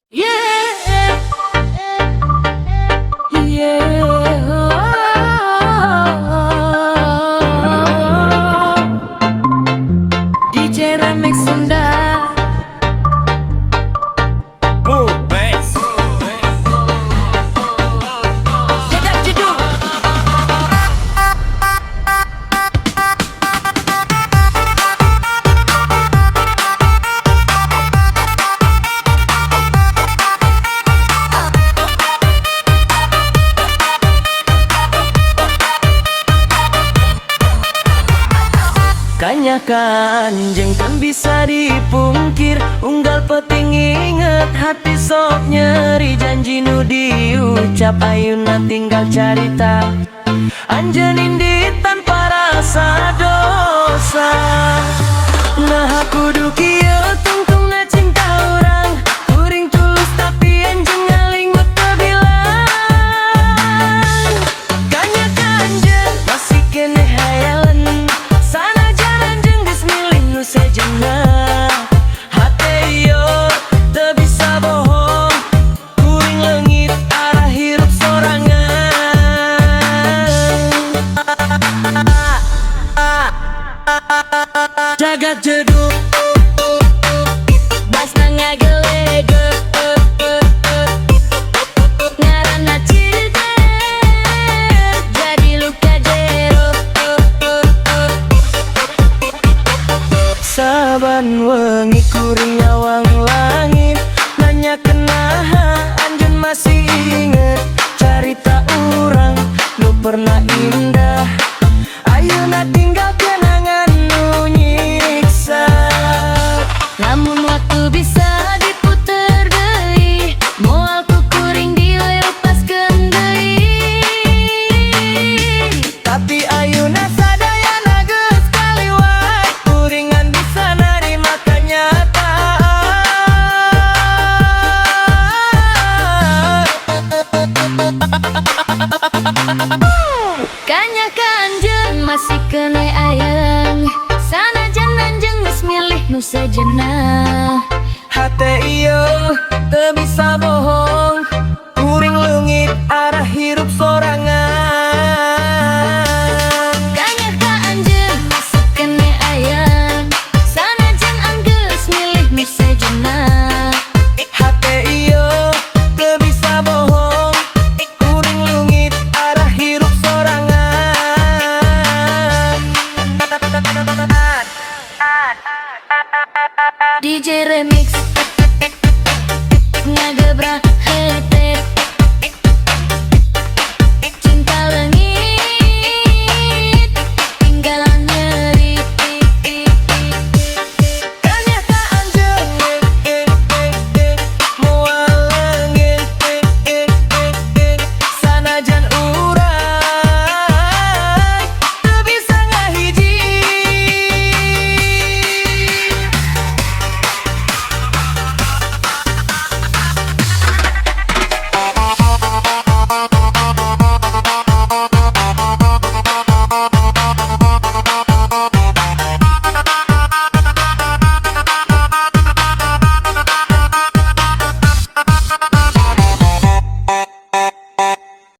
Yeah, yeah, DJ Remix Sunda. Jedak jeduk. Kanyakan jeng kan bisa dipungkir, unggal peting inget hati sok nyeri, janji nu diucap ayeuna tinggal carita, anjeun di tanpa rasa dosa. Nah kudu kieu tungtungna cinta urang, kuring tulus tapi anjeun ngalingut teu bilang. Kanyakan jeng masih keneh hayalan, sejenak hati yo teu bisa bohong, kuring leungit arah hirup sorangan. Jagat jeduk basna ngagelegeg, ngaranna cidet jadi luka jero. Saban wengi kuring nyawang langit, nanya kenaha anjeun masih inget carita urang nu pernah indah, ayeuna tinggal kenangan nu nyiksa. Lamun waktu bisa diputer deui, moal ku kuring dileupaskeun deui, tapi ayeuna sadayana geus kaliwat, kuringan bisa narima kenyataan. Kanyakan jeung masih keneh ayang, sanajan anjeun geus milih nu sejenna. Hate ieu teu bisa bohong, kuring leungit arah hirup sorangan. Kanyakan jeung masih keneh ayang, sanajan geus milih nu sejenna. Hate ieu teu bisa bohong, kuring leungit arah hirup sorangan. DJ Remix ngagebrak